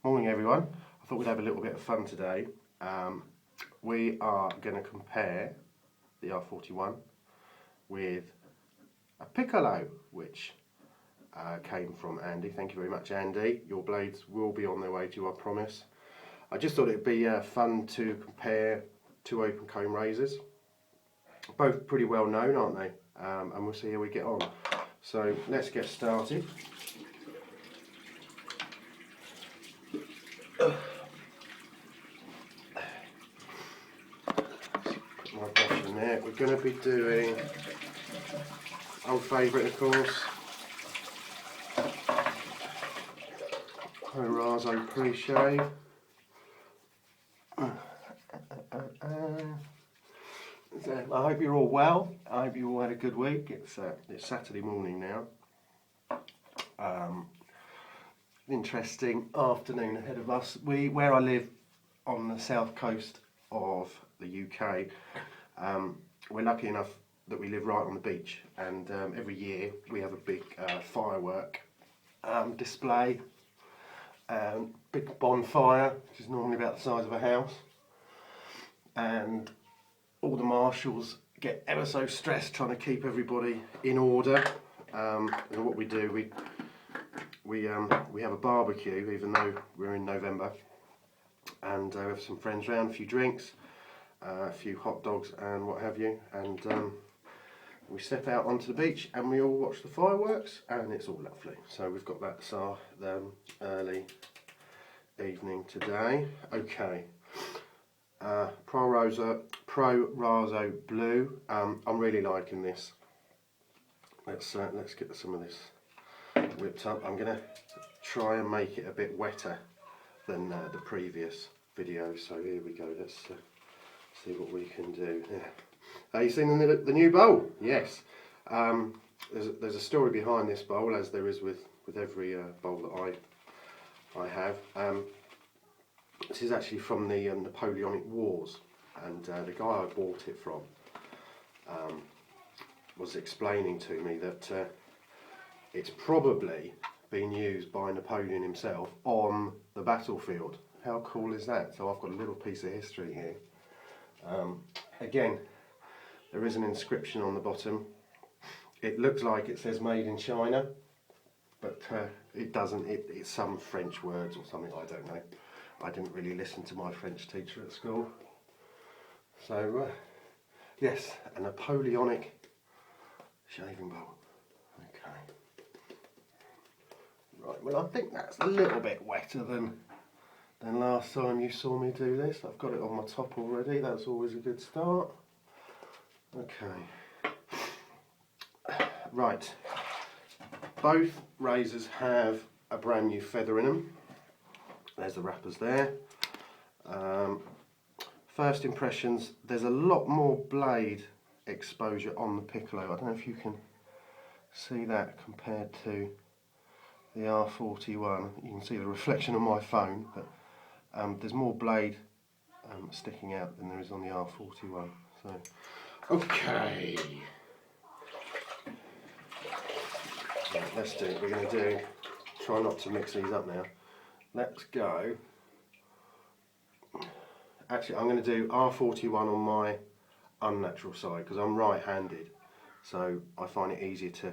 Morning everyone. I thought we'd have a little bit of fun today. We are going to compare the R41 with a Piccolo, which came from Andy. Thank you very much, Andy. Your blades will be on their way to you, I promise. I just thought it'd be fun to compare two open comb razors. Both pretty well known, aren't they? And we'll see how we get on. So let's get started. Put my brush in there. We're going to be doing old favourite, of course, R41 pre-shave. I hope you're all well. I hope you all had a good week. It's Saturday morning now. Interesting afternoon ahead of us. Where I live on the south coast of the UK, we're lucky enough that we live right on the beach, and every year we have a big firework display, big bonfire, which is normally about the size of a house, and all the marshals get ever so stressed trying to keep everybody in order. And what we do, we have a barbecue, even though we're in November, and we have some friends round, a few drinks, a few hot dogs and what have you, and we step out onto the beach and we all watch the fireworks, and it's all lovely. So we've got that early evening today. Okay, Pro-Raso Blue. I'm really liking this. Let's get some of this whipped up. I'm going to try and make it a bit wetter than the previous video. So here we go. Let's see what we can do. Yeah. You seen the new bowl? Yes. There's a story behind this bowl, as there is with every bowl that I have. This is actually from the Napoleonic Wars, and the guy I bought it from was explaining to me that it's probably been used by Napoleon himself on the battlefield. How cool is that? So I've got a little piece of history here. Again, there is an inscription on the bottom. It looks like it says made in China, but it doesn't. It's some French words or something, I don't know. I didn't really listen to my French teacher at school. So yes, a Napoleonic shaving bowl. Okay. Right, well, I think that's a little bit wetter than last time you saw me do this. I've got it on my top already. That's always a good start. Okay. Right. Both razors have a brand new feather in them. There's the wrappers there. First impressions, there's a lot more blade exposure on the Piccolo. I don't know if you can see that compared to the R41. You can see the reflection on my phone, but there's more blade sticking out than there is on the R41. So, okay. Right, let's do it. We're going to try not to mix these up now. Let's go. Actually, I'm going to do R41 on my unnatural side because I'm right-handed, so I find it easier to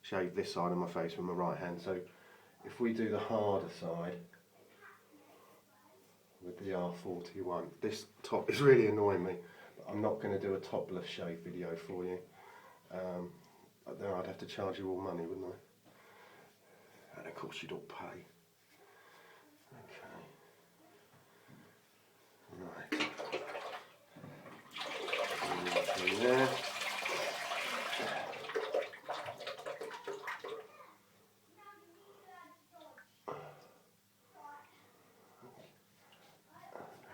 shave this side of my face with my right hand. So if we do the harder side with the R41, this top is really annoying me, but I'm not going to do a topless shave video for you. Then I'd have to charge you all money, wouldn't I? And of course you'd all pay. Okay. Right. There.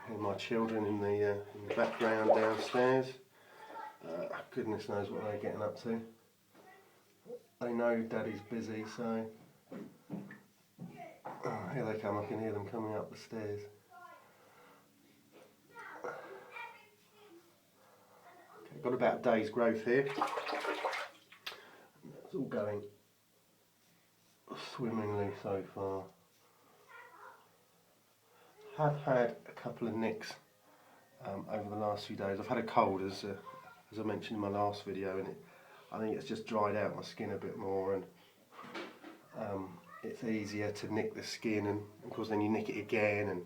Hear my children in the background downstairs. Goodness knows what they're getting up to. They know Daddy's busy, so here they come. I can hear them coming up the stairs. Okay, got about a day's growth here. It's all going swimmingly so far. Have had a couple of nicks over the last few days. I've had a cold, as I mentioned in my last video, and I think it's just dried out my skin a bit more, and it's easier to nick the skin, and of course then you nick it again, and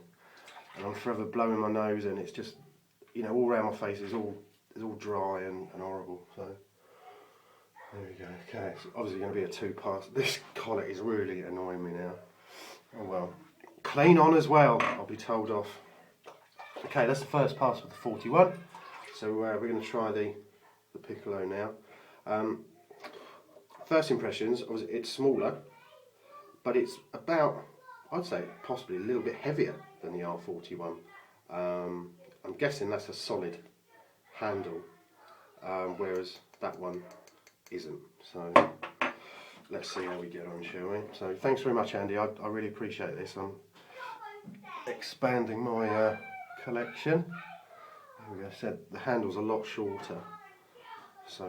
I'm forever blowing my nose, and it's just, you know, all around my face is all dry and horrible. So there we go. Okay, it's obviously going to be a two-part. This collar is really annoying me now. Oh well. Clean on as well, I'll be told off. Okay, that's the first pass with the 41. So we're going to try the Piccolo now. First impressions, obviously it's smaller, but it's about, I'd say, possibly a little bit heavier than the R41. I'm guessing that's a solid handle, whereas that one isn't. So let's see how we get on, shall we? So thanks very much, Andy. I really appreciate this. I'm expanding my collection. Like I said, the handle's a lot shorter. So,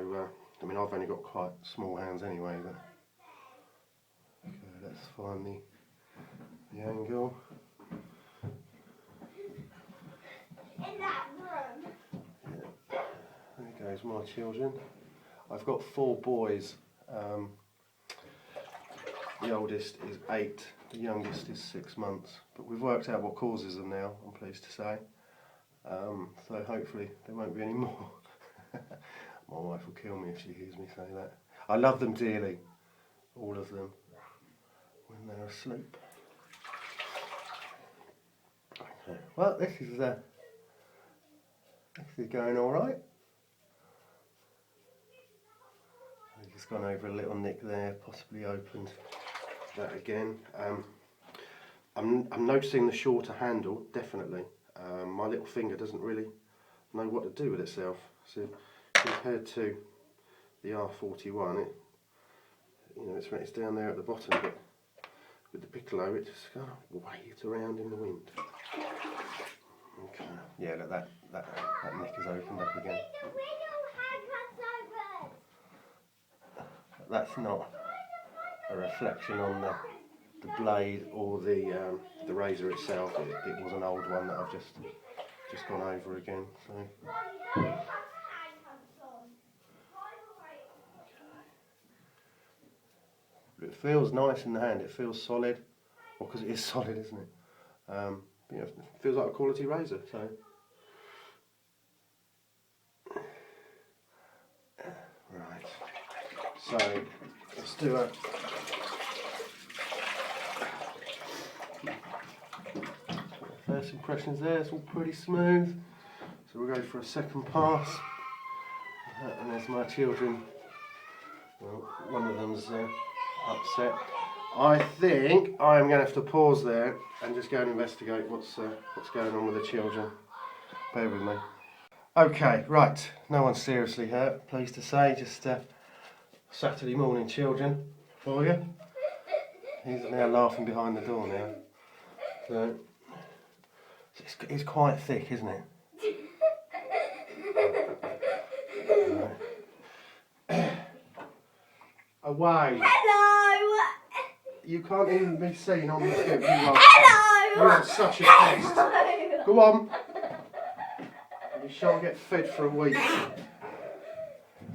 I mean, I've only got quite small hands anyway. But okay, let's find the angle. In that room. Yeah. There goes my children. I've got 4 boys. The oldest is 8, the youngest is 6 months. But we've worked out what causes them now, I'm pleased to say. So hopefully there won't be any more. My wife will kill me if she hears me say that. I love them dearly, all of them, when they're asleep. Okay. Well, this is going all right. I've just gone over a little nick there, possibly opened that again. I'm noticing the shorter handle, definitely. My little finger doesn't really know what to do with itself. So compared to the R41, it's down there at the bottom, but with the Piccolo it just kind of waves around in the wind. Okay, yeah, look, that nick has opened up again. That's not a reflection on the blade or the razor itself. It was an old one that I've just gone over again. So. It feels nice in the hand. It feels solid, well, because it is solid, isn't it? You know, it feels like a quality razor. So. Right. So let's do a. First impressions there, it's all pretty smooth. So we'll go for a second pass. And there's my children. Well, one of them's upset. I think I'm going to have to pause there and just go and investigate what's going on with the children. Bear with me. Okay, right. No one's seriously hurt, pleased to say. Just Saturday morning children for you. He's now laughing behind the door now. So. It's quite thick, isn't it? Away. Hello. You can't even be seen on the scoop. Hello. You are such a pest. Go on. You shan't get fed for a week.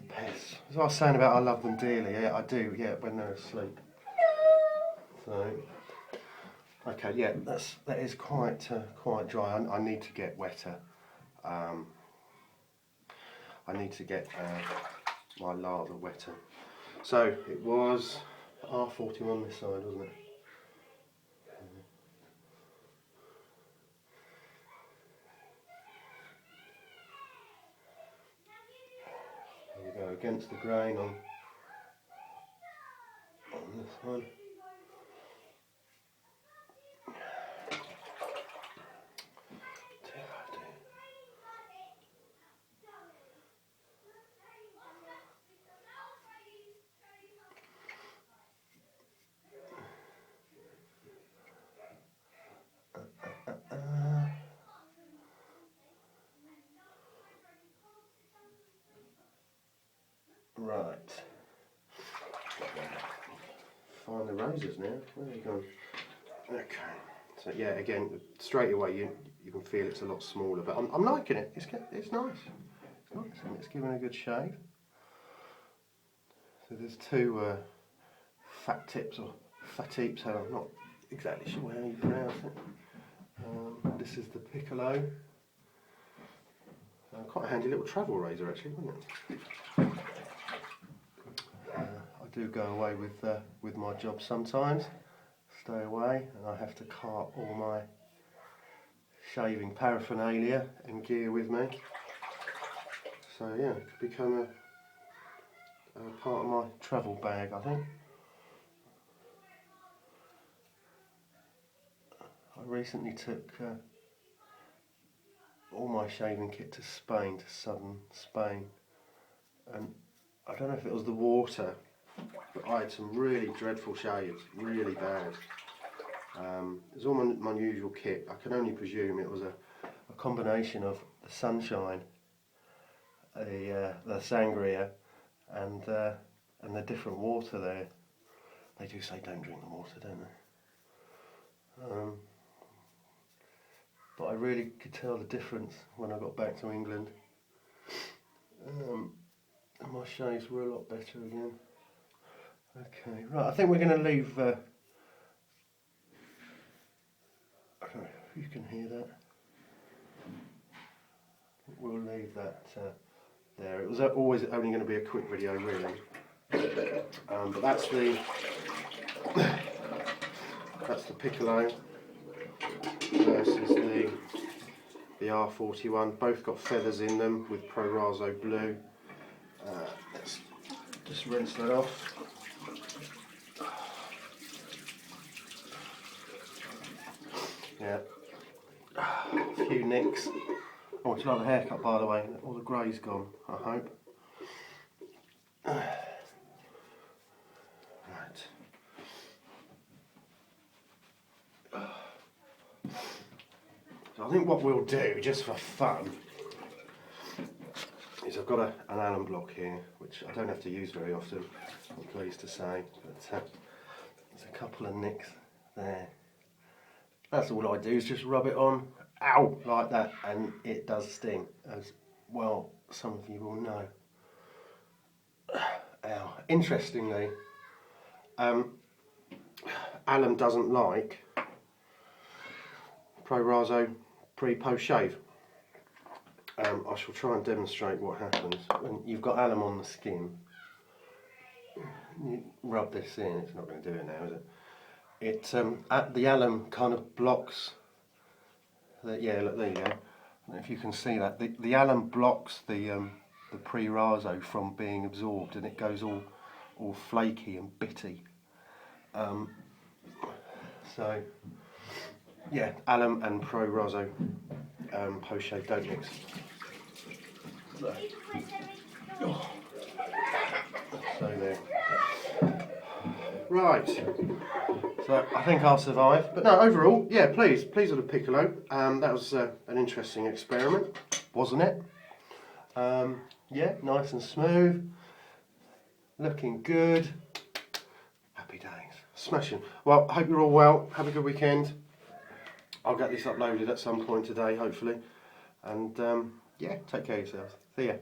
Pests. As I was saying about I love them dearly. Yeah, I do. Yeah, when they're asleep. So. Okay, yeah, that is quite dry. I need to get wetter. I need to get my lather wetter. So it was R41 this side, wasn't it? There we go, against the grain on this one. Right. Find the razors now. Where are you gone? Okay. So yeah, again, straight away you can feel it's a lot smaller, but I'm liking it. It's nice. It's nice, and it's giving a good shave. So there's two fat tips or Fatips. So I'm not exactly sure how you pronounce it. This is the Piccolo. Quite a handy little travel razor actually, wasn't it? I do go away with my job sometimes. Stay away, and I have to cart all my shaving paraphernalia and gear with me. So yeah, it could become a part of my travel bag, I think. I recently took all my shaving kit to Spain, to southern Spain, and I don't know if it was the water, but I had some really dreadful shaves, really bad. It was all my usual kit. I can only presume it was a combination of the sunshine, the sangria, and the different water there. They do say don't drink the water, don't they? But I really could tell the difference when I got back to England. And my shaves were a lot better again. Okay, right, I think we're going to leave... I don't know if you can hear that. We'll leave that there. It was always only going to be a quick video, really. But that's the Piccolo versus the R41. Both got feathers in them with Pro Raso blue. Let's just rinse that off. Yeah, a few nicks. Oh, would you like the haircut, by the way? All the grey's gone, I hope. Right. So I think what we'll do, just for fun, is I've got an alum block here, which I don't have to use very often, I'm pleased to say. But there's a couple of nicks there. That's all I do, is just rub it on, ow, like that, and it does sting, as well some of you will know. Ow. Interestingly, alum doesn't like Pro Raso pre-post shave. I shall try and demonstrate what happens when you've got alum on the skin. You rub this in, it's not going to do it now, is it? The alum kind of blocks. Yeah, look, there you go. I don't know if you can see that. The alum blocks the pre-raso from being absorbed, and it goes all flaky and bitty. So yeah, alum and Pro Raso post shave don't mix. So there. Right. So I think I'll survive. But no, overall, yeah, pleased with the Piccolo. That was an interesting experiment, wasn't it? Yeah, nice and smooth. Looking good. Happy days. Smashing. Well, I hope you're all well. Have a good weekend. I'll get this uploaded at some point today, hopefully. And yeah, take care of yourselves. See ya.